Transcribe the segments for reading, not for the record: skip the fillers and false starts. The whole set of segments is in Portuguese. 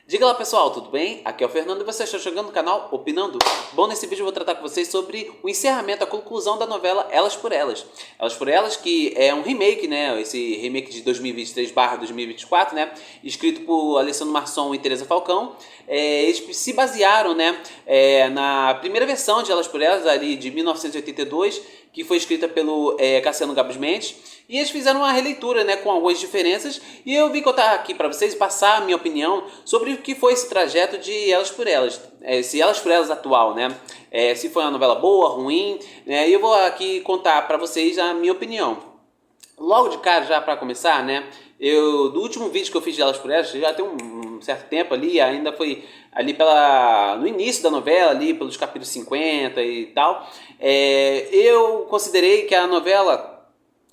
Diga lá pessoal, tudo bem? Aqui é o Fernando e você está chegando no canal Opinando? Bom, nesse vídeo eu vou tratar com vocês sobre o encerramento, a conclusão da novela Elas por Elas. Elas por Elas, que é um remake, né? Esse remake de 2023/2024, né? Escrito por Alessandro Marçom e Teresa Falcão. Eles se basearam, né? Na primeira versão de Elas por Elas, ali de 1982, que foi escrita pelo Cassiano Gabus Mendes. E eles fizeram uma releitura, né, com algumas diferenças, e eu vim contar aqui para vocês, passar a minha opinião sobre o que foi esse trajeto de Elas por Elas, esse Elas por Elas atual, né, se foi uma novela boa, ruim, né, e eu vou aqui contar para vocês a minha opinião. Logo de cara, já para começar, né, do último vídeo que eu fiz de Elas por Elas, já tem um certo tempo ali, ainda foi ali no início da novela, ali pelos capítulos 50 e tal, eu considerei que a novela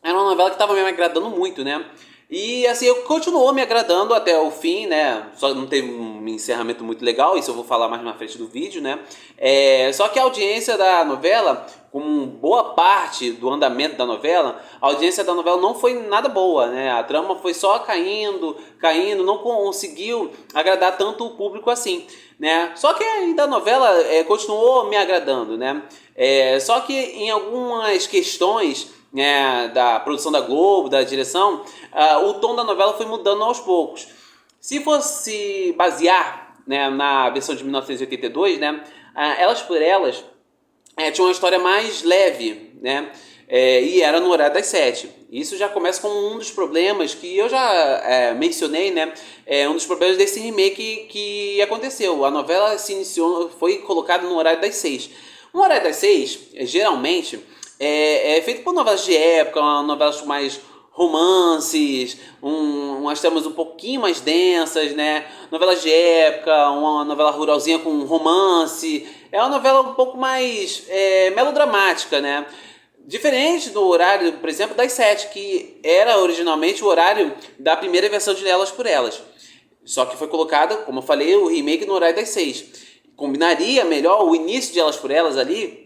era uma novela que estava me agradando muito, né? E assim, continuou me agradando até o fim, né? Só não teve um encerramento muito legal, isso eu vou falar mais na frente do vídeo, né? Só que a audiência da novela, como boa parte do andamento da novela, a audiência da novela não foi nada boa, né? A trama foi só caindo, não conseguiu agradar tanto o público assim, né? Só que ainda a novela continuou me agradando, né? Só que em algumas questões, né, da produção da Globo, da direção, o tom da novela foi mudando aos poucos. Se fosse basear, né, na versão de 1982, né, Elas por Elas tinha uma história mais leve, né, e era no horário das 7. Isso já começa com um dos problemas que eu já mencionei, né, um dos problemas desse remake que aconteceu. A novela se iniciou, foi colocada no horário das 6. No horário das 6, geralmente, é feito por novelas de época, novelas mais romances, umas tramas um pouquinho mais densas, né? Novelas de época, uma novela ruralzinha com romance. É uma novela um pouco mais melodramática, né? Diferente do horário, por exemplo, das 7, que era originalmente o horário da primeira versão de Elas por Elas. Só que foi colocada, como eu falei, o remake no horário das 6. Combinaria melhor o início de Elas por Elas ali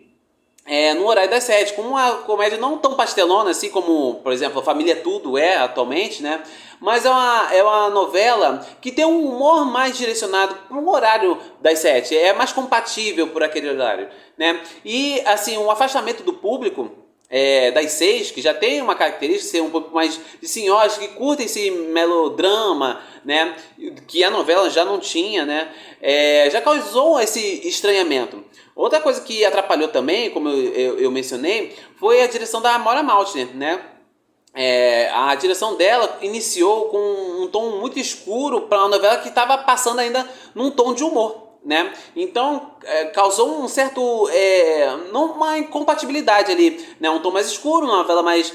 no horário das 7, com uma comédia não tão pastelona assim como, por exemplo, a Família Tudo é atualmente, né? Mas é uma novela que tem um humor mais direcionado para um horário das 7, é mais compatível por aquele horário, né? E, assim, o afastamento do público das 6, que já tem uma característica de ser um pouco mais de senhoras que curtem esse melodrama, né? Que a novela já não tinha, né? Já causou esse estranhamento. Outra coisa que atrapalhou também, como eu mencionei, foi a direção da Maura Maltner, né? A direção dela iniciou com um tom muito escuro para uma novela que estava passando ainda num tom de humor, né? Então causou um certo não uma incompatibilidade ali, né? Um tom mais escuro, uma novela mais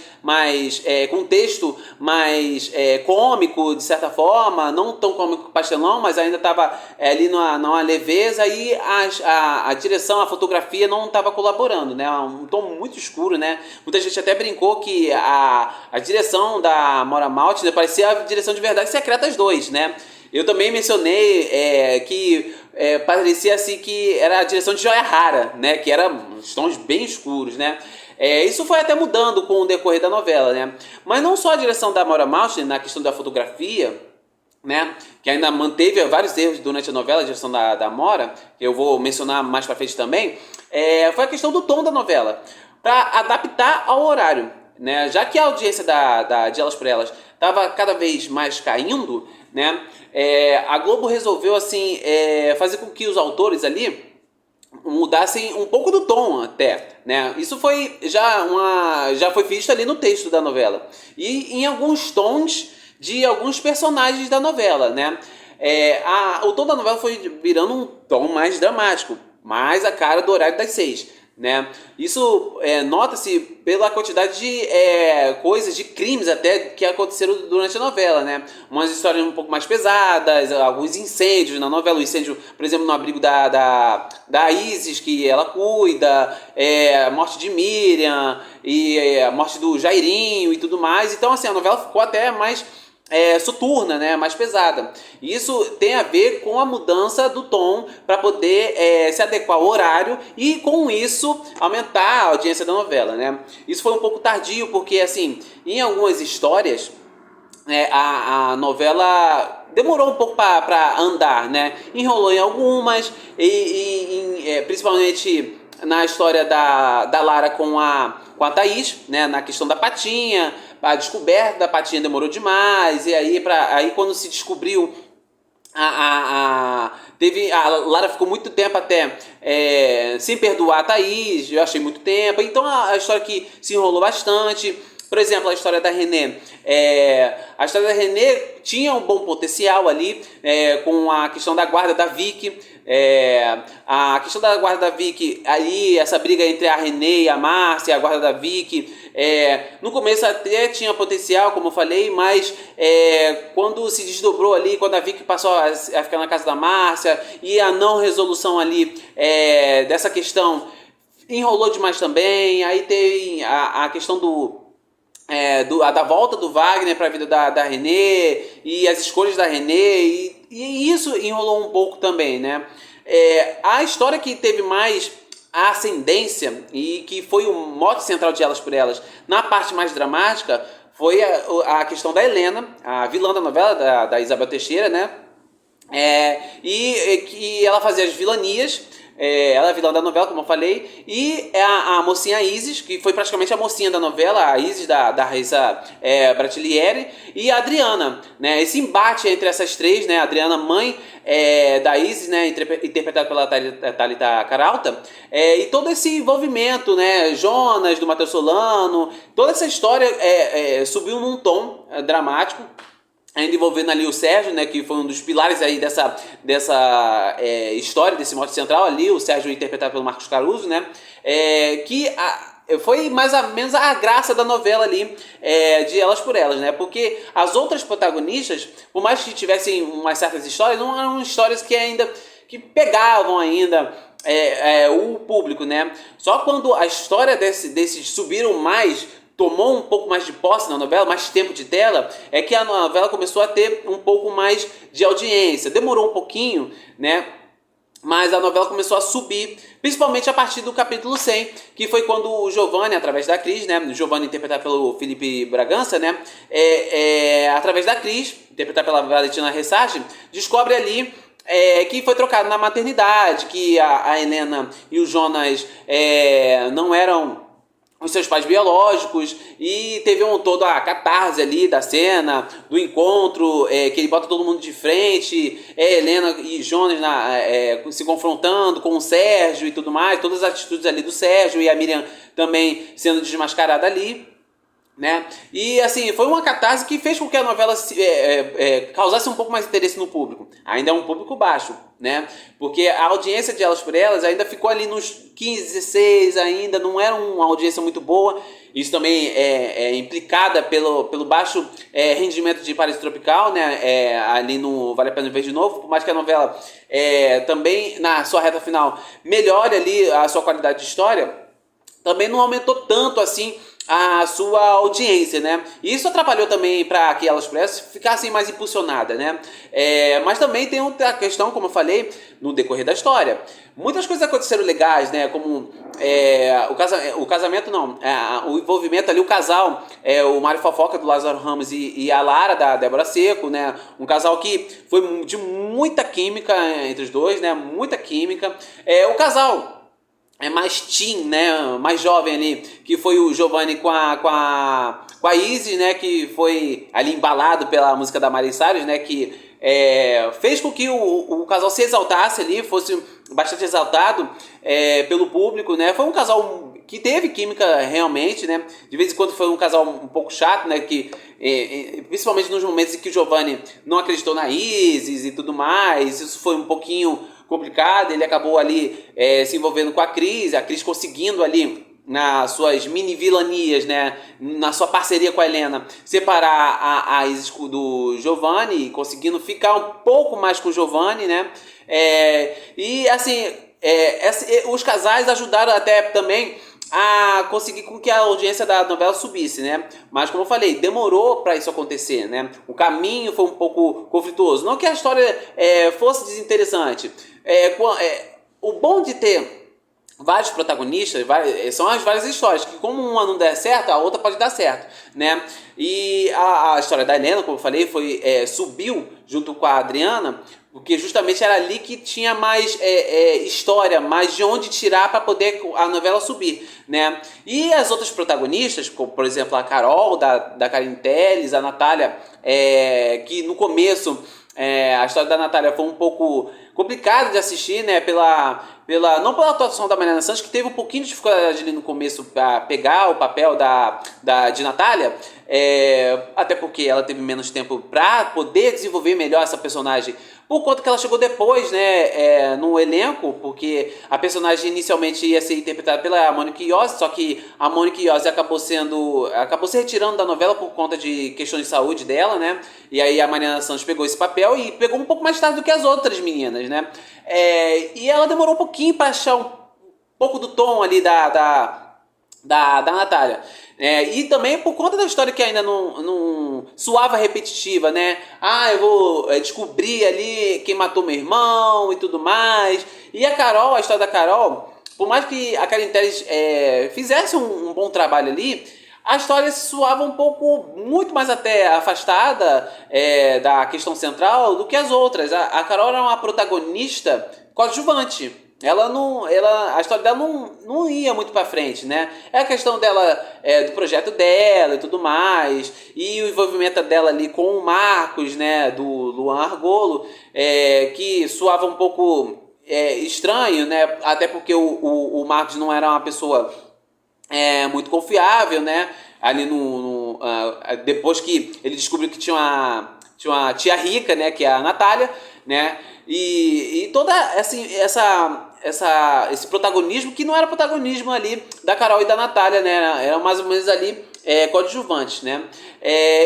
com um texto mais cômico de certa forma, não tão cômico pastelão, mas ainda estava ali numa leveza, e a direção, a fotografia não estava colaborando, né? Um tom muito escuro, né? Muita gente até brincou que a direção da Maura Maltner parecia a direção de Verdades Secretas 2, né? Eu também mencionei que parecia assim que era a direção de Joia Rara, né? Que era uns tons bem escuros, né? Isso foi até mudando com o decorrer da novela, né? Mas não só a direção da Maura Maltner na questão da fotografia, né? Que ainda manteve vários erros durante a novela, a direção da Maura, que eu vou mencionar mais pra frente também, foi a questão do tom da novela, para adaptar ao horário, né? Já que a audiência de Elas por Elas estava cada vez mais caindo, né? A Globo resolveu assim fazer com que os autores ali mudassem um pouco do tom até, né? Isso foi já foi visto ali no texto da novela e em alguns tons de alguns personagens da novela, né? O tom da novela foi virando um tom mais dramático, mais a cara do horário das 6, né? Isso nota-se pela quantidade de coisas, de crimes até que aconteceram durante a novela, né? Umas histórias um pouco mais pesadas, alguns incêndios na novela, o incêndio, por exemplo, no abrigo da Isis, que ela cuida, a morte de Miriam e a morte do Jairinho e tudo mais. Então, assim, a novela ficou até mais soturna, né, mais pesada. Isso tem a ver com a mudança do tom para poder se adequar ao horário e com isso aumentar a audiência da novela, né? Isso foi um pouco tardio porque, assim, em algumas histórias a novela demorou um pouco para andar, né? Enrolou em algumas, principalmente na história da Lara com a Thaís, né? Na questão da Patinha, a descoberta da Patinha demorou demais, e aí quando se descobriu a Lara ficou muito tempo até sem perdoar a Thaís, eu achei muito tempo. Então a história que se enrolou bastante. Por exemplo, a história da Renée. A história da Renée tinha um bom potencial ali, com a questão da guarda da Vicky. A questão da guarda da Vicky, ali, essa briga entre a Renée, a Márcia, a guarda da Vicky. No começo até tinha potencial, como eu falei, mas quando se desdobrou ali, quando a Vicky passou a ficar na casa da Márcia, e a não resolução ali dessa questão enrolou demais também. Aí tem a questão da volta do Wagner para a vida da Renée e as escolhas da Renée, e isso enrolou um pouco também, né? A história que teve mais ascendência e que foi o mote central de Elas por Elas na parte mais dramática foi a questão da Helena, a vilã da novela, da Isabel Teixeira, né? E que ela fazia as vilanias. Ela é a vilã da novela, como eu falei, e a mocinha Isis, que foi praticamente a mocinha da novela, a Isis da Raíssa Brasilieri, e a Adriana, né? Esse embate entre essas três, né? A Adriana, mãe da Isis, né? Interpretada pela Thalita Caralta, e todo esse envolvimento, né? Jonas, do Matheus Solano, toda essa história subiu num tom dramático, ainda envolvendo ali o Sérgio, né, que foi um dos pilares aí dessa história, desse mote central ali, o Sérgio interpretado pelo Marcos Caruso, né, foi mais ou menos a graça da novela ali, de Elas por Elas, né, porque as outras protagonistas, por mais que tivessem umas certas histórias, não eram histórias que pegavam ainda o público, né, só quando a história desses subiram mais, tomou um pouco mais de posse na novela, mais tempo de tela, é que a novela começou a ter um pouco mais de audiência. Demorou um pouquinho, né? Mas a novela começou a subir, principalmente a partir do capítulo 100, que foi quando o Giovanni, através da Cris, né? O Giovanni interpretado pelo Felipe Bragança, né? Através da Cris, interpretada pela Valentina Ressage, descobre ali que foi trocado na maternidade, que a Helena e o Jonas não eram os seus pais biológicos, e teve toda a catarse ali da cena, do encontro, que ele bota todo mundo de frente, Helena e Jonas se confrontando com o Sérgio e tudo mais, todas as atitudes ali do Sérgio, e a Miriam também sendo desmascarada ali, né? E assim, foi uma catarse que fez com que a novela causasse um pouco mais de interesse no público. Ainda é um público baixo, né? Porque a audiência de Elas por Elas ainda ficou ali nos 15, 16, ainda não era uma audiência muito boa. Isso também é implicada pelo baixo rendimento de Paraíso Tropical, né? Ali no Vale a Pena Ver de Novo, por mais que a novela também, na sua reta final, melhore ali a sua qualidade de história, também não aumentou tanto assim a sua audiência, né? E isso atrapalhou também para que Elas por Elas ficassem mais impulsionadas, né? Mas também tem outra questão, como eu falei, no decorrer da história. Muitas coisas aconteceram legais, né? Como o casamento, não, o envolvimento ali, o casal, o Mário Fofoca do Lázaro Ramos e a Lara da Débora Seco, né? Um casal que foi de muita química entre os dois, né? Muita química. O casal mais teen, né, mais jovem ali, que foi o Giovanni com a Isis, né, que foi ali embalado pela música da Miley Cyrus, né, que fez com que o casal se exaltasse ali, fosse bastante exaltado pelo público, né, foi um casal que teve química realmente, né, de vez em quando foi um casal um pouco chato, né, que principalmente nos momentos em que o Giovanni não acreditou na Isis e tudo mais, isso foi um pouquinho complicado. Ele acabou ali se envolvendo com a Cris conseguindo ali nas suas mini vilanias, né, na sua parceria com a Helena, separar a Isis do Giovanni, conseguindo ficar um pouco mais com o Giovanni, né, e assim, os casais ajudaram até também a conseguir com que a audiência da novela subisse, né? Mas como eu falei, demorou para isso acontecer, né? O caminho foi um pouco conflituoso. Não que a história fosse desinteressante. O bom de ter vários protagonistas, são as várias histórias, que como uma não der certo, a outra pode dar certo, né? E a história da Helena, como eu falei, subiu junto com a Adriana, porque justamente era ali que tinha mais história, mais de onde tirar para poder a novela subir, né? E as outras protagonistas, como por exemplo a Carol, da Karine Telles, a Natália, que no começo a história da Natália foi um pouco complicada de assistir, né? Não pela atuação da Mariana Santos, que teve um pouquinho de dificuldade ali no começo para pegar o papel de Natália, até porque ela teve menos tempo para poder desenvolver melhor essa personagem, por conta que ela chegou depois, né, no elenco, porque a personagem inicialmente ia ser interpretada pela Mônica Iose, só que a Mônica Iose acabou se retirando da novela por conta de questões de saúde dela, né, e aí a Mariana Santos pegou esse papel e pegou um pouco mais tarde do que as outras meninas, né, e ela demorou um pouquinho para achar um pouco do tom ali da Natália. E também por conta da história que ainda não soava repetitiva, né? Eu vou descobrir ali quem matou meu irmão e tudo mais. E a Carol, a história da Carol, por mais que a Karine Telles fizesse um bom trabalho ali, a história soava um pouco, muito mais até afastada da questão central do que as outras. A Carol era uma protagonista coadjuvante. A história dela não ia muito pra frente, né? É a questão dela, do projeto dela e tudo mais, e o envolvimento dela ali com o Marcos, né, do Luan Argolo, que soava um pouco estranho, né? Até porque o Marcos não era uma pessoa muito confiável, né? Ali depois que ele descobriu que tinha uma tia rica, né, que é a Natália, né? E toda assim, esse protagonismo que não era protagonismo ali da Carol e da Natália, né? Eram mais ou menos ali coadjuvantes, né?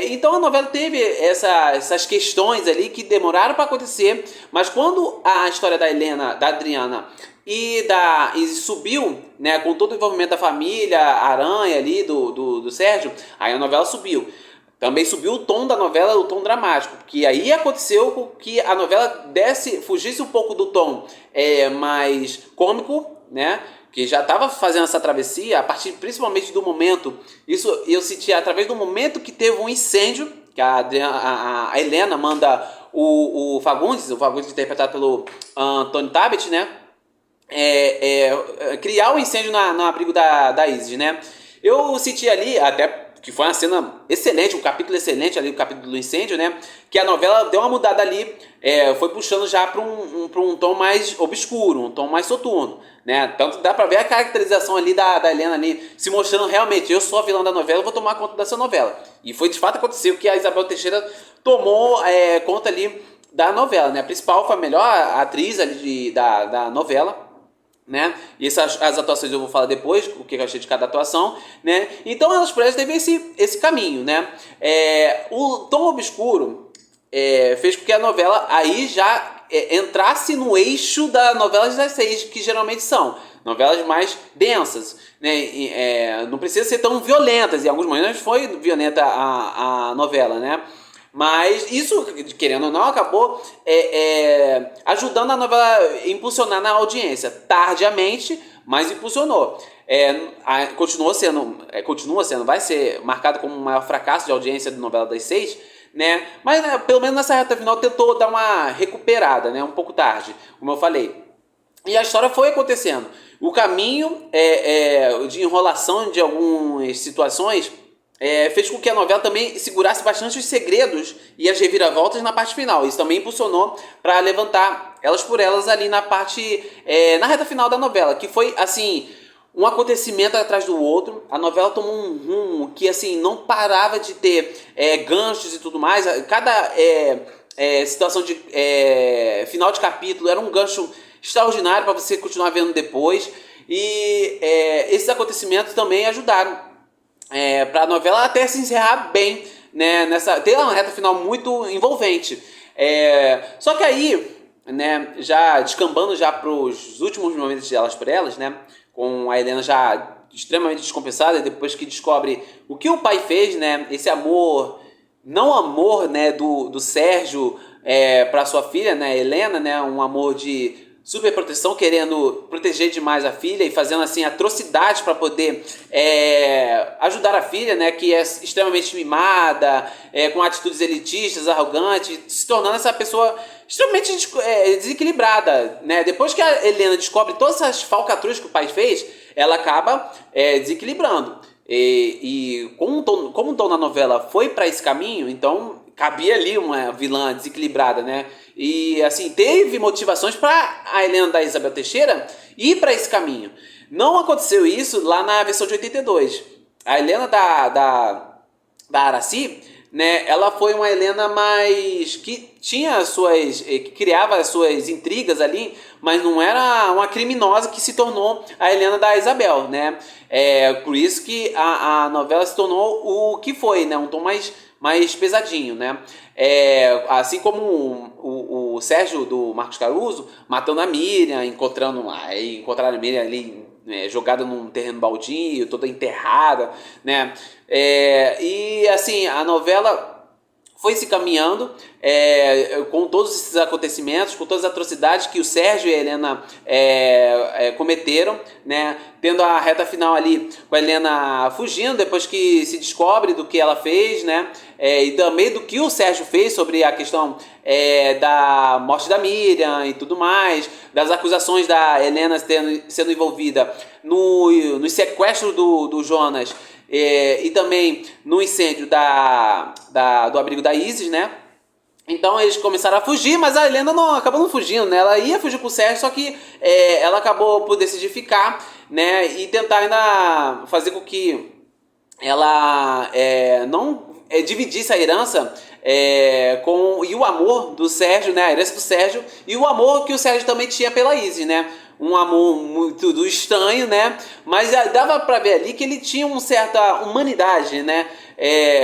Então a novela teve essas questões ali que demoraram para acontecer, mas quando a história da Helena, da Adriana e subiu, né, com todo o envolvimento da família Aranha ali, do Sérgio, aí a novela subiu. Também subiu o tom da novela, o tom dramático, porque aí aconteceu que a novela fugisse um pouco do tom mais cômico, né? Que já estava fazendo essa travessia, a partir principalmente do momento, isso eu senti através do momento que teve um incêndio, que a Helena manda o Fagundes interpretado pelo Antônio Tabet, né? Criar um incêndio no abrigo da Isis, né? Eu senti ali, até que foi uma cena excelente, um capítulo excelente ali, o capítulo do incêndio, né? Que a novela deu uma mudada ali, foi puxando já para um tom mais obscuro, um tom mais soturno, né? Tanto dá para ver a caracterização ali da Helena ali, se mostrando realmente, eu sou a vilã da novela, eu vou tomar conta dessa novela. E foi de fato aconteceu que a Isabel Teixeira tomou conta ali da novela, né? A principal foi a melhor atriz ali da novela, né? E as atuações eu vou falar depois, o que eu achei de cada atuação, né? Então Elas por Elas teve esse caminho, né? O tom obscuro fez com que a novela aí já entrasse no eixo das novelas das 6, que geralmente são novelas mais densas, né? Não precisa ser tão violentas, em alguns momentos foi violenta a novela, né? Mas isso, querendo ou não, acabou ajudando a novela a impulsionar na audiência. Tardiamente, mas impulsionou. Continua sendo, vai ser marcado como o maior fracasso de audiência de novela das 6, né? Mas pelo menos nessa reta final tentou dar uma recuperada, né? Um pouco tarde, como eu falei. E a história foi acontecendo. O caminho de enrolação de algumas situações fez com que a novela também segurasse bastante os segredos e as reviravoltas na parte final. Isso também impulsionou para levantar Elas por Elas ali na reta final da novela, que foi assim um acontecimento atrás do outro. A novela tomou um rumo que assim não parava de ter ganchos e tudo mais. Cada situação de final de capítulo era um gancho extraordinário para você continuar vendo depois. E esses acontecimentos também ajudaram para a novela até se encerrar bem, né? Tem uma reta final muito envolvente. Só que aí, né, já descambando já para os últimos momentos de Elas por Elas, né, com a Helena já extremamente descompensada, depois que descobre o que o pai fez, né, esse amor, não amor, né, do Sérgio para sua filha, né, Helena, né, um amor super proteção, querendo proteger demais a filha e fazendo assim atrocidades para poder ajudar a filha, né, que é extremamente mimada, com atitudes elitistas, arrogantes, se tornando essa pessoa extremamente desequilibrada, né? Depois que a Helena descobre todas essas falcatruas que o pai fez, ela acaba desequilibrando. Como o tom na novela foi para esse caminho, então cabia ali uma vilã desequilibrada, né? E assim, teve motivações para a Helena da Isabel Teixeira ir para esse caminho. Não aconteceu isso lá na versão de 82. A Helena da Aracy, né, ela foi uma Helena mais que tinha que criava as suas intrigas ali, mas não era uma criminosa que se tornou a Helena da Isabel, né? Por isso que a novela se tornou o que foi, né? Um tom mais pesadinho, né? Assim como o Sérgio do Marcos Caruso matando a Miriam, encontraram a Miriam ali jogada num terreno baldio, toda enterrada, né? E assim, a novela foi se caminhando com todos esses acontecimentos, com todas as atrocidades que o Sérgio e a Helena cometeram, né? Tendo a reta final ali com a Helena fugindo depois que se descobre do que ela fez, né? E também do que o Sérgio fez sobre a questão da morte da Miriam e tudo mais, das acusações da Helena sendo envolvida no sequestro do Jonas, e também no incêndio do abrigo da Isis, né? Então eles começaram a fugir, mas a Helena acabou não fugindo, né? Ela ia fugir com o Sérgio, só que ela acabou por decidir ficar, né? E tentar ainda fazer com que ela não dividisse a herança e o amor do Sérgio, né? A herança do Sérgio e o amor que o Sérgio também tinha pela Isis, né? Um amor muito estranho, né? Mas dava pra ver ali que ele tinha uma certa humanidade, né?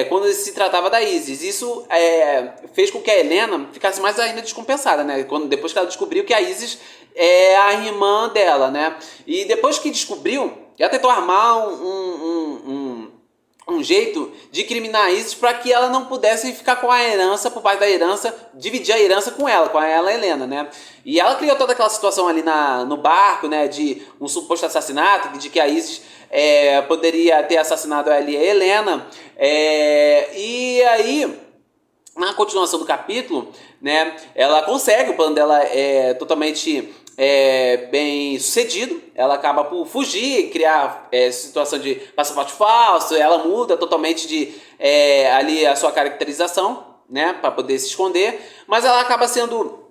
Quando se tratava da Isis. Isso fez com que a Helena ficasse mais ainda descompensada, né? Depois que ela descobriu que a Isis é a irmã dela, né? E depois que descobriu, ela tentou armar um jeito de criminar a Isis para que ela não pudesse ficar com a herança, por parte da herança, dividir a herança com ela, Helena, né? E ela criou toda aquela situação ali no barco, né, de um suposto assassinato, de que a Isis poderia ter assassinado ali a Helena, e aí, na continuação do capítulo, né, ela consegue, o plano dela totalmente bem sucedido. Ela acaba por fugir, criar situação de passaporte falso. Ela muda totalmente ali a sua caracterização, né, para poder se esconder, mas ela acaba sendo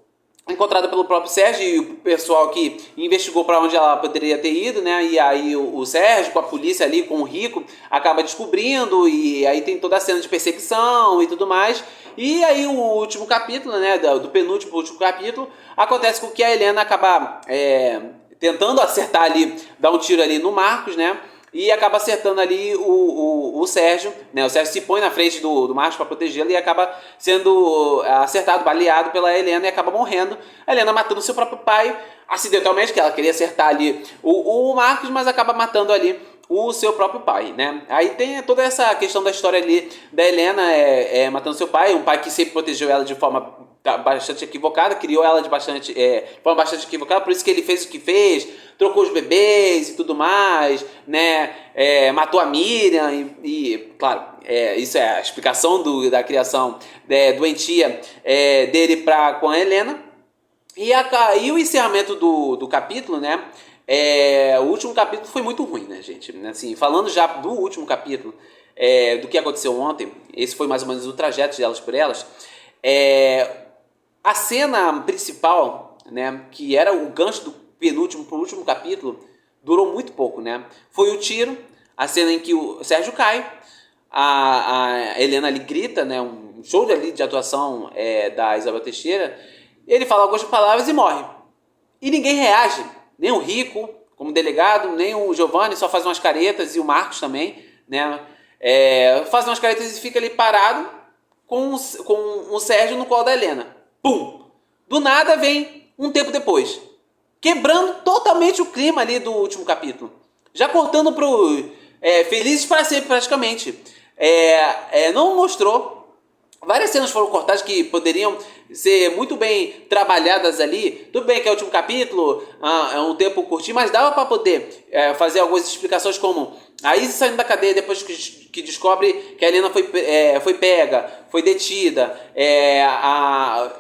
encontrada pelo próprio Sérgio e o pessoal que investigou para onde ela poderia ter ido, né? E aí o Sérgio com a polícia ali, com o Rico, acaba descobrindo, e aí tem toda a cena de perseguição e tudo mais. E aí o último capítulo, né, do penúltimo último capítulo, acontece com que a Helena acaba tentando acertar ali, dar um tiro ali no Marcos, né? E acaba acertando ali o Sérgio, né? O Sérgio se põe na frente do Marcos para protegê-lo e acaba sendo acertado, baleado pela Helena e acaba morrendo. A Helena matando seu próprio pai, acidentalmente, que ela queria acertar ali o Marcos, mas acaba matando ali o seu próprio pai, né? Aí tem toda essa questão da história ali da Helena matando seu pai, um pai que sempre protegeu ela de forma bastante equivocada, criou ela de forma bastante equivocada, por isso que ele fez o que fez, trocou os bebês e tudo mais, né? Matou a Miriam claro, isso é a explicação da criação doentia dele com a Helena. E o encerramento do capítulo, né? O último capítulo foi muito ruim, né, gente? Assim, falando já do último capítulo, do que aconteceu ontem, esse foi mais ou menos o trajeto de Elas por Elas. A cena principal, né, que era o gancho do penúltimo pro último capítulo, durou muito pouco, né? Foi o tiro, a cena em que o Sérgio cai, a Helena ali grita, né, um show de atuação da Isabel Teixeira, ele fala algumas palavras e morre. E ninguém reage, nem o Rico, como delegado, nem o Giovanni, só faz umas caretas, e o Marcos também, né? Faz umas caretas e fica ali parado com o Sérgio no colo da Helena. Pum! Do nada vem um tempo depois, quebrando totalmente o clima ali do último capítulo. Já cortando pro Felizes para Sempre, praticamente. Não mostrou Várias cenas foram cortadas que poderiam ser muito bem trabalhadas ali. Tudo bem que é o último capítulo, é um tempo curtinho, mas dava para poder fazer algumas explicações como a Izzy saindo da cadeia depois que descobre que a Helena foi pega, foi detida, a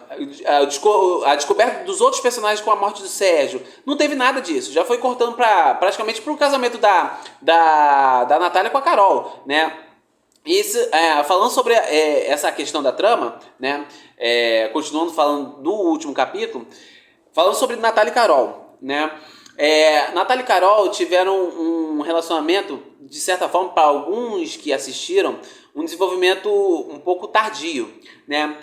descoberta dos outros personagens com a morte do Sérgio. Não teve nada disso. Já foi cortando praticamente para o casamento da Natália com a Carol, né? Isso, falando sobre essa questão da trama, né? Continuando falando do último capítulo, falando sobre Natália e Carol, né? Natália e Carol tiveram um relacionamento, de certa forma, para alguns que assistiram, um desenvolvimento um pouco tardio, né?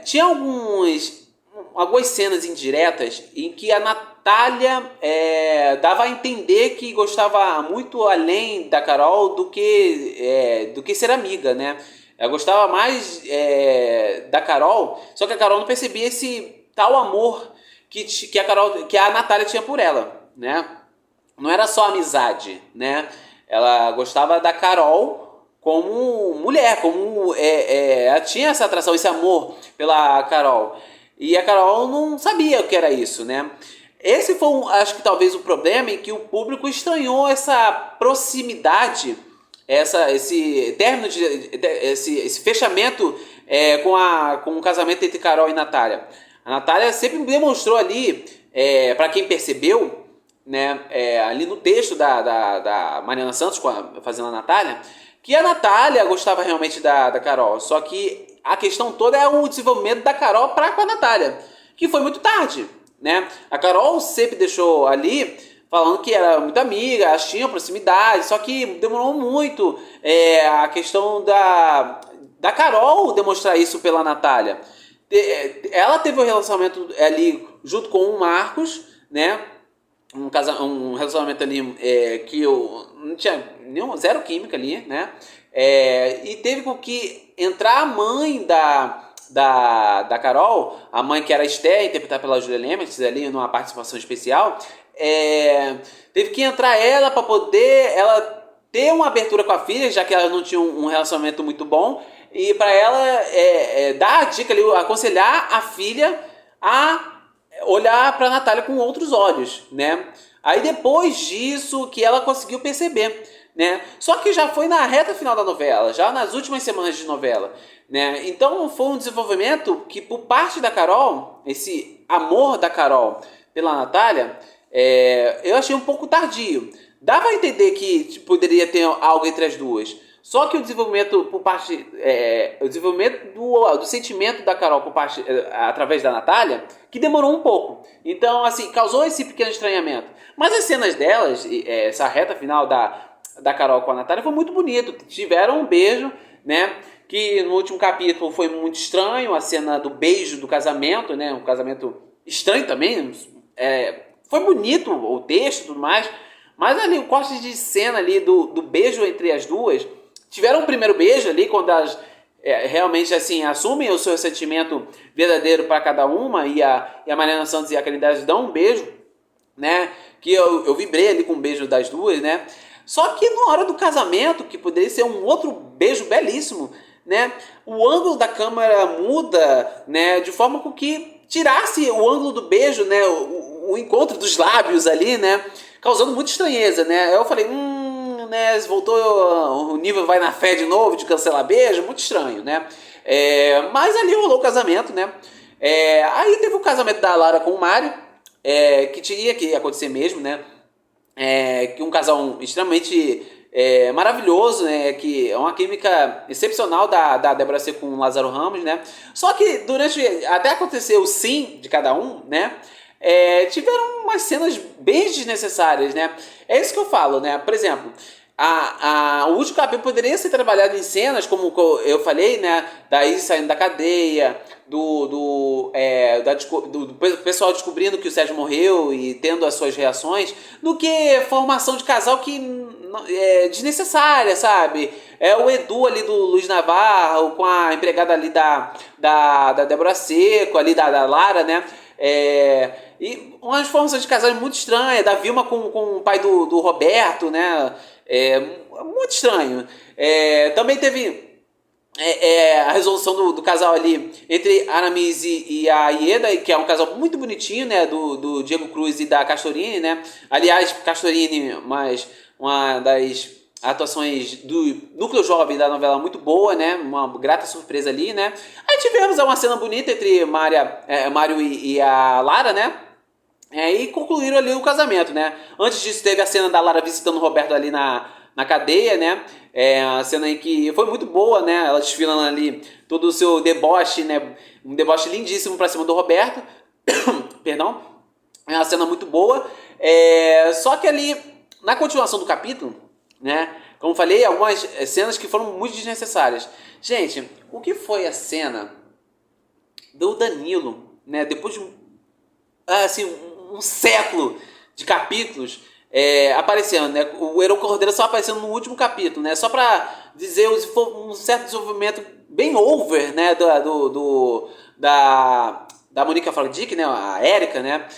Tinha algumas cenas indiretas em que a Natália dava a entender que gostava muito além da Carol do que ser amiga, né? Ela gostava mais da Carol, só que a Carol não percebia esse tal amor que a Natália tinha por ela, né? Não era só amizade, né? Ela gostava da Carol como mulher, ela tinha essa atração, esse amor pela Carol. E a Carol não sabia o que era isso, né? Esse foi, acho que talvez o problema em que o público estranhou essa proximidade, esse término, esse fechamento com o casamento entre Carol e Natália. A Natália sempre demonstrou ali, para quem percebeu, né, ali no texto da Mariana Santos fazendo a Natália, que a Natália gostava realmente da Carol, só que a questão toda é o desenvolvimento da Carol com a Natália, que foi muito tarde, né? A Carol sempre deixou ali falando que era muito amiga, elas tinham proximidade, só que demorou muito a questão da Carol demonstrar isso pela Natália. Ela teve um relacionamento ali junto com o Marcos, né? Um relacionamento ali que eu não tinha zero química ali, né? E teve com que entrar a mãe da Carol, a mãe que era a Esther, interpretada pela Julia Lemers, ali numa participação especial, teve que entrar ela para poder ela ter uma abertura com a filha, já que ela não tinha um relacionamento muito bom, e para ela dar a dica ali, aconselhar a filha a olhar para a Natália com outros olhos, né? Aí depois disso que ela conseguiu perceber, né? Só que já foi na reta final da novela, já nas últimas semanas de novela, né? Então foi um desenvolvimento que por parte da Carol, esse amor da Carol pela Natália, eu achei um pouco tardio. Dava a entender que poderia ter algo entre as duas. Só que o desenvolvimento por parte. O desenvolvimento do sentimento da Carol por parte, através da Natália, que demorou um pouco. Então, assim, causou esse pequeno estranhamento. Mas as cenas delas, essa reta final da Carol com a Natália, foi muito bonito. Tiveram um beijo, né? Que no último capítulo foi muito estranho, a cena do beijo do casamento, né? Um casamento estranho também. Foi bonito o texto e tudo mais. Mas ali, o corte de cena ali do beijo entre as duas. Tiveram um primeiro beijo ali, quando elas realmente assim, assumem o seu sentimento verdadeiro para cada uma, e a Mariana Santos e a Caridade dão um beijo, né? Que eu vibrei ali com o beijo das duas, né? Só que na hora do casamento, que poderia ser um outro beijo belíssimo, né? O ângulo da câmera muda, né? De forma com que tirasse o ângulo do beijo, né? O encontro dos lábios ali, né? Causando muita estranheza, né? Eu falei, né, voltou, o nível vai na fé de novo, de cancelar beijo, muito estranho, né? Mas ali rolou o casamento, né? Aí teve o casamento da Lara com o Mário, que tinha que acontecer mesmo, né? Que um casal extremamente maravilhoso, né? Que é uma química excepcional da Débora Seco com o Lázaro Ramos, né? Só que até acontecer o sim de cada um, né? Tiveram umas cenas bem desnecessárias, né? É isso que eu falo, né? Por exemplo, o último capítulo poderia ser trabalhado em cenas, como eu falei, né? Da Izzy saindo da cadeia, do pessoal descobrindo que o Sérgio morreu e tendo as suas reações, do que formação de casal que é desnecessária, sabe? O Edu ali do Luiz Navarro, com a empregada ali da Débora Seco, ali da Lara, né? E umas formações de casal muito estranhas, da Vilma com o pai do Roberto, né? Muito estranho. Também teve a resolução do casal ali entre Aramis e a Ieda, que é um casal muito bonitinho, né? Do Diego Cruz e da Castorini, né? Aliás, Castorini, uma das atuações do núcleo jovem da novela muito boa, né? Uma grata surpresa ali, né? Aí tivemos uma cena bonita entre Mário e a Lara, né? E concluíram ali o casamento, né? Antes disso teve a cena da Lara visitando o Roberto ali na cadeia, né? A cena aí que foi muito boa, né? Ela desfilando ali todo o seu deboche, né? Um deboche lindíssimo pra cima do Roberto. Perdão. É uma cena muito boa. Só que ali, na continuação do capítulo, né? Como falei, algumas cenas que foram muito desnecessárias. Gente, o que foi a cena do Danilo, né? Depois de assim, um século de capítulos aparecendo, né? O Heron Cordeiro só aparecendo no último capítulo, né? Só pra dizer um certo desenvolvimento bem over, né? Da Monica Faldick, né? A Erika, né?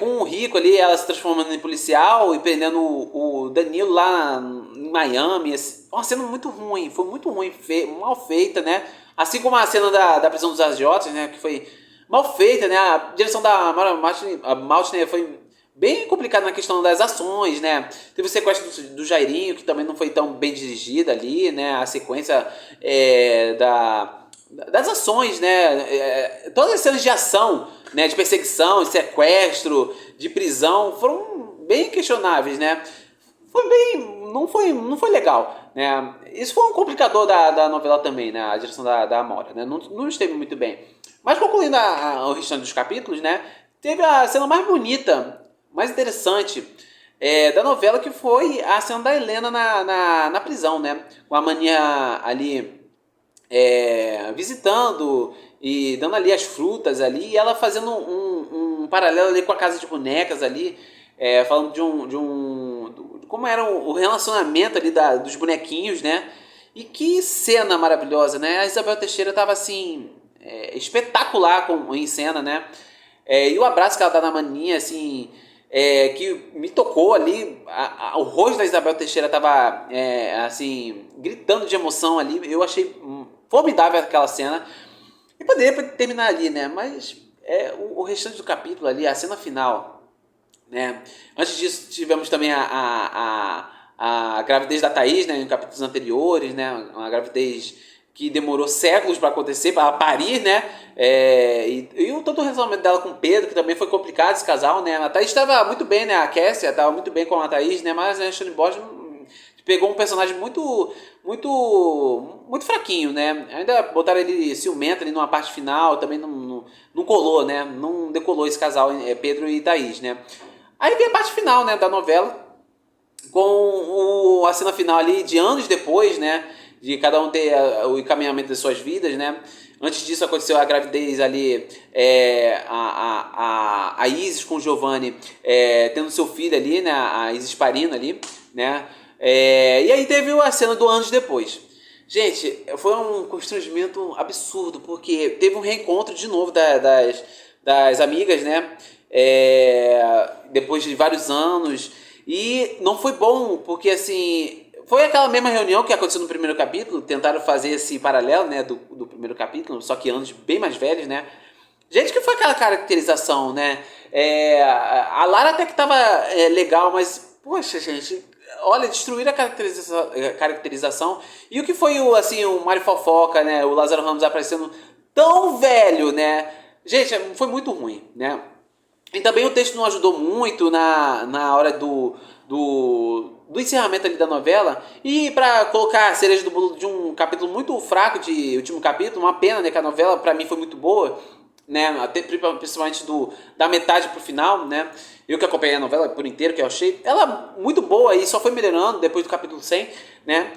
Com o Rico ali, ela se transformando em policial e prendendo o Danilo lá em Miami. Uma cena muito ruim, foi muito ruim, mal feita, né? Assim como a cena da prisão dos agiotas, né? Que foi mal feita, né? A direção da Mara Maltner foi bem complicada na questão das ações, né? Teve o sequestro do Jairinho, que também não foi tão bem dirigida ali, né? A sequência das ações, né? Todas as cenas de ação, né? De perseguição, de sequestro, de prisão, foram bem questionáveis, né? Foi bem... Não foi legal, né? Isso foi um complicador da novela também, né? A direção da Amora, né? Não esteve muito bem. Mas concluindo o restante dos capítulos, né? Teve a cena mais bonita, mais interessante da novela, que foi a cena da Helena na prisão, né? Com a Mania ali visitando e dando ali as frutas ali, e ela fazendo um paralelo ali com a Casa de Bonecas ali, falando de como era o relacionamento ali dos bonequinhos, né? E que cena maravilhosa, né? A Isabel Teixeira tava assim, espetacular em cena, né? E o abraço que ela dá na Maninha, assim, que me tocou ali. O rosto da Isabel Teixeira tava, assim, gritando de emoção ali. Eu achei formidável aquela cena. E poderia terminar ali, né? Mas o restante do capítulo ali, a cena final, né? Antes disso, tivemos também a gravidez da Thaís, né? Em capítulos anteriores, né? Uma gravidez que demorou séculos para acontecer, para parir, né? E o tanto o relacionamento dela com o Pedro, que também foi complicado esse casal, né? A Thaís estava muito bem, né? A Cassia estava muito bem com a Thaís, né? Mas a Shane Bosch pegou um personagem muito fraquinho, né? Ainda botaram ele ciumento ali numa parte final, também não colou, né? Não decolou esse casal, Pedro e Thaís, né? Aí vem a parte final, né, da novela, com a cena final ali de anos depois, né? De cada um ter o encaminhamento das suas vidas, né? Antes disso aconteceu a gravidez ali, a Isis com o Giovanni tendo seu filho ali, né? A Isis parindo ali, né? E aí teve a cena do anos depois. Gente, foi um constrangimento absurdo, porque teve um reencontro de novo das amigas, né? Depois de vários anos. E não foi bom, porque assim... Foi aquela mesma reunião que aconteceu no primeiro capítulo. Tentaram fazer esse paralelo, né, do primeiro capítulo, só que anos bem mais velhos, né? Gente, que foi aquela caracterização, né? A Lara até que tava legal, mas... Poxa, gente... Olha, destruíram a caracterização. E o que foi o Mário Fofoca, né? O Lázaro Ramos aparecendo tão velho, né? Gente, foi muito ruim, né? E também o texto não ajudou muito na hora do encerramento ali da novela. E pra colocar a cereja do bolo de um capítulo muito fraco, de último capítulo, uma pena, né? Que a novela pra mim foi muito boa, né? Até principalmente da metade pro final, né? Eu que acompanhei a novela por inteiro, que eu achei ela muito boa e só foi melhorando depois do capítulo 100, né?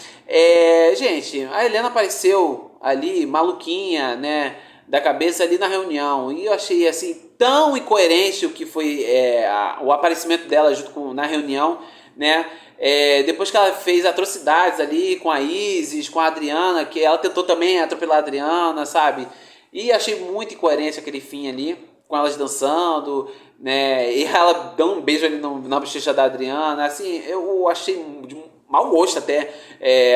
Gente, a Helena apareceu ali, maluquinha, né? Da cabeça ali na reunião. E eu achei, assim, tão incoerente o que foi o aparecimento dela na reunião, né? Depois que ela fez atrocidades ali com a Isis, com a Adriana, que ela tentou também atropelar a Adriana, sabe? E achei muito incoerente aquele fim ali, com elas dançando, né? E ela dando um beijo ali na bochecha da Adriana. Assim, eu achei mau gosto até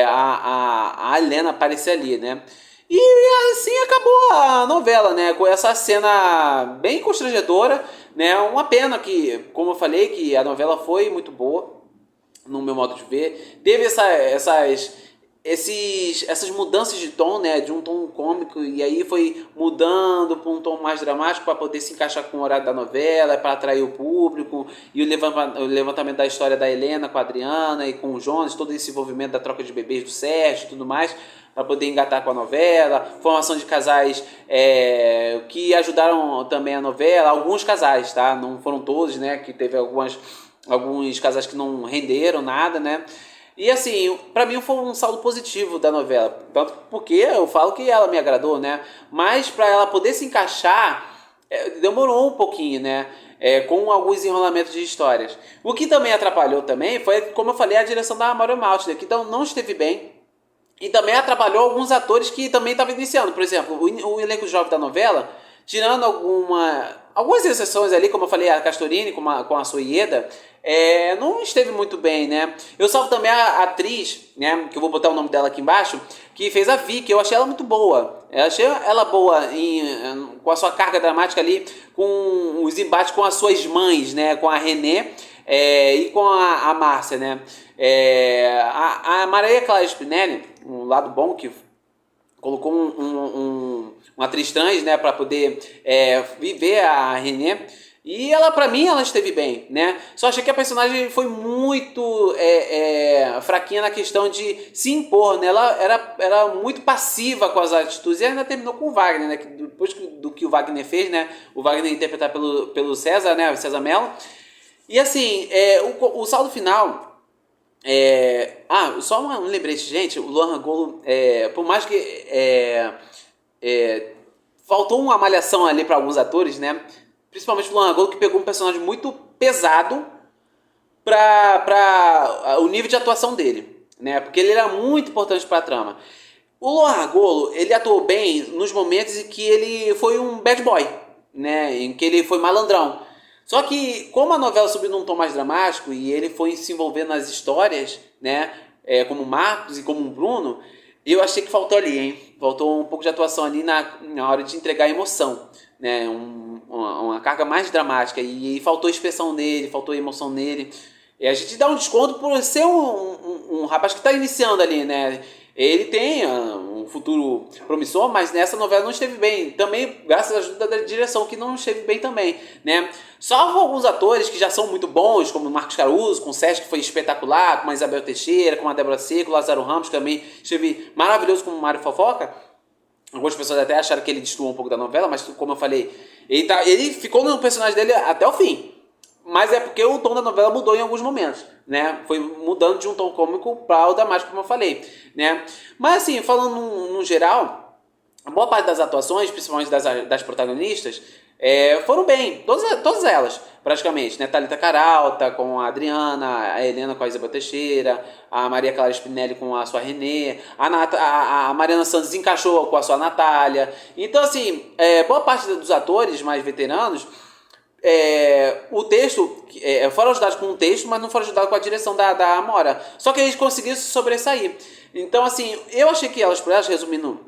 a Helena aparecer ali, né? E assim acabou a novela, né? Com essa cena bem constrangedora, né? Uma pena que, como eu falei, que a novela foi muito boa, no meu modo de ver. Teve essas mudanças de tom, né? De um tom cômico, e aí foi mudando para um tom mais dramático para poder se encaixar com o horário da novela, para atrair o público, e o levantamento da história da Helena com a Adriana e com o Jonas, todo esse envolvimento da troca de bebês do Sérgio e tudo mais, para poder engatar com a novela, formação de casais que ajudaram também a novela, alguns casais, tá? Não foram todos, né? Que teve alguns casais que não renderam nada, né? E assim, pra mim foi um saldo positivo da novela, tanto porque eu falo que ela me agradou, né? Mas pra ela poder se encaixar, demorou um pouquinho, né? Com alguns enrolamentos de histórias. O que também atrapalhou também foi, como eu falei, a direção da Mauro Mautner, que então não esteve bem. E também atrapalhou alguns atores que também estavam iniciando. Por exemplo, o elenco jovem da novela, tirando algumas exceções ali, como eu falei, a Castorini com a Soieda, não esteve muito bem, né? Eu salvo também a atriz, né? Que eu vou botar o nome dela aqui embaixo, que fez a Vicky. Eu achei ela muito boa. Eu achei ela boa com a sua carga dramática ali, com os embates com as suas mães, né? Com a Renée e com a Márcia, né? A Maria Clara Spinelli, um lado bom que colocou uma atriz trans, né, para poder viver a Renée. E ela, pra mim, ela esteve bem, né? Só achei que a personagem foi muito fraquinha na questão de se impor, né? Ela era muito passiva com as atitudes e ainda terminou com o Wagner, né? Que depois do que o Wagner fez, né? O Wagner interpretado pelo César, né? O César Mello. E assim, o saldo final... só um lembrete, gente. O Lohan Golo, por mais que faltou uma malhação ali para alguns atores, né? Principalmente o Lohan Golo, que pegou um personagem muito pesado para o nível de atuação dele, né? Porque ele era muito importante para a trama. O Lohan Golo, ele atuou bem nos momentos em que ele foi um bad boy, né? Em que ele foi malandrão. Só que, como a novela subiu num tom mais dramático e ele foi se envolvendo nas histórias, né? Como o Marcos e como o Bruno, eu achei que faltou ali, hein? Faltou um pouco de atuação ali na hora de entregar a emoção, né? Uma carga mais dramática. E faltou expressão nele, faltou emoção nele. E a gente dá um desconto por ser um rapaz que está iniciando ali, né? Ele tem um futuro promissor, mas nessa novela não esteve bem. Também graças à ajuda da direção, que não esteve bem também, né? Salvo alguns atores que já são muito bons, como o Marcos Caruso, com o Sérgio, que foi espetacular, com a Isabel Teixeira, com a Débora Seco, o Lázaro Ramos, que também esteve maravilhoso como o Mário Fofoca. Algumas pessoas até acharam que ele destoou um pouco da novela, mas como eu falei, ele ficou no personagem dele até o fim. Mas é porque o tom da novela mudou em alguns momentos, né? Foi mudando de um tom cômico para o dramático, como eu falei, né? Mas assim, falando no geral, a boa parte das atuações, principalmente das protagonistas, foram bem, todas elas, praticamente, né? Thalita Caralta com a Adriana, a Helena com a Isabel Teixeira, a Maria Clara Spinelli com a sua Renée, a Mariana Santos encaixou com a sua Natália. Então, assim, boa parte dos atores mais veteranos, o texto, foram ajudados com o texto, mas não foram ajudados com a direção da Amora. Só que eles conseguiram se sobressair. Então, assim, eu achei que Elas por Elas, resumindo,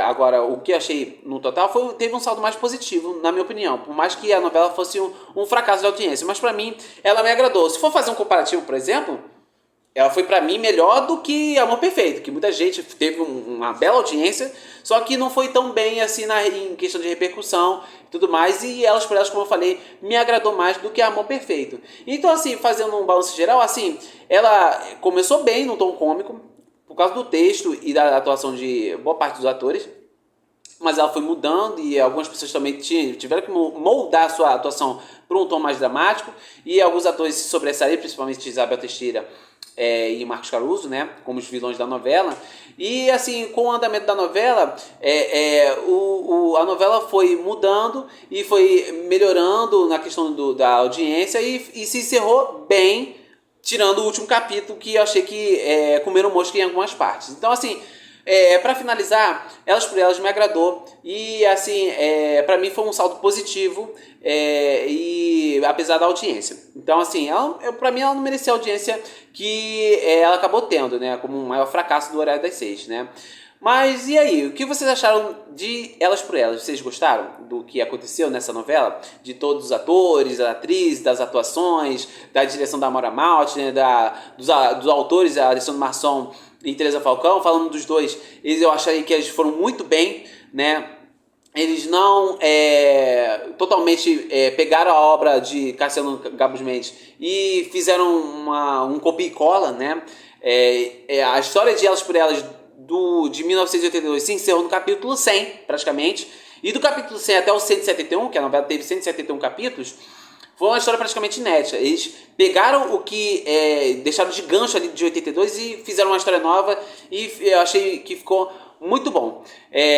agora, o que eu achei no total, teve um saldo mais positivo, na minha opinião. Por mais que a novela fosse um fracasso de audiência. Mas pra mim, ela me agradou. Se for fazer um comparativo, por exemplo, ela foi pra mim melhor do que Amor Perfeito, que muita gente teve uma bela audiência, só que não foi tão bem assim em questão de repercussão e tudo mais, e Elas por Elas, como eu falei, me agradou mais do que Amor Perfeito. Então, assim, fazendo um balanço geral, assim, ela começou bem no tom cômico, por causa do texto e da atuação de boa parte dos atores, mas ela foi mudando e algumas pessoas também tiveram que moldar a sua atuação para um tom mais dramático, e alguns atores se sobressaíram, principalmente Isabel Teixeira e Marcos Caruso, né, como os vilões da novela. E assim, com o andamento da novela, a novela foi mudando e foi melhorando na questão da audiência e se encerrou bem, tirando o último capítulo, que eu achei que comeram mosca em algumas partes. Então, assim, Para finalizar, Elas por Elas me agradou e assim, para mim foi um saldo positivo, e apesar da audiência. Então assim, para mim ela não merecia a audiência que ela acabou tendo, né, como um maior fracasso do Horário das 6, né. Mas e aí, o que vocês acharam de Elas por Elas? Vocês gostaram do que aconteceu nessa novela? De todos os atores, a atriz, das atuações, da direção da Amora Malte, né, dos autores, a Alessandro Marçom e Teresa Falcão? Falando dos dois, eu achei que eles foram muito bem, né? Eles não totalmente pegaram a obra de Cassiano Gabos Mendes e fizeram um copia e cola, né? A história de Elas por Elas de 1982 se encerrou no capítulo 100, praticamente. E do capítulo 100 até o 171, que a novela teve 171 capítulos, foi uma história praticamente inédita. Eles pegaram o que deixaram de gancho ali de 82 e fizeram uma história nova, e eu achei que ficou muito bom.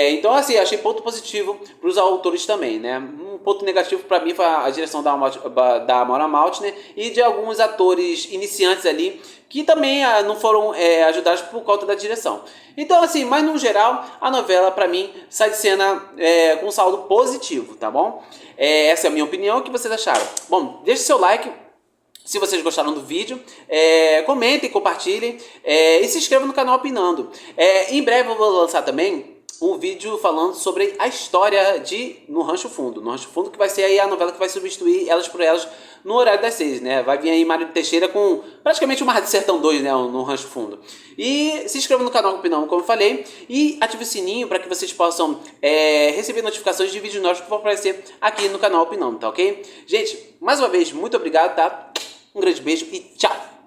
Então, assim, achei ponto positivo para os autores também, né? Um ponto negativo para mim foi a direção da Amora Maltner e de alguns atores iniciantes ali que também não foram ajudados por conta da direção. Então, assim, mas no geral, a novela para mim sai de cena com um saldo positivo, tá bom? Essa é a minha opinião. O que vocês acharam? Bom, deixe seu like se vocês gostaram do vídeo, comentem, compartilhem e se inscrevam no canal Opinando. Em breve eu vou lançar também um vídeo falando sobre a história de No Rancho Fundo. No Rancho Fundo, que vai ser aí a novela que vai substituir Elas por Elas no Horário das 6, né? Vai vir aí Mário Teixeira com praticamente o Mar de Sertão 2, né? No Rancho Fundo. E se inscreva no canal Opinão, como eu falei, e ative o sininho para que vocês possam receber notificações de vídeos novos que vão aparecer aqui no canal Opinão, tá ok? Gente, mais uma vez, muito obrigado, tá? Um grande beijo e tchau!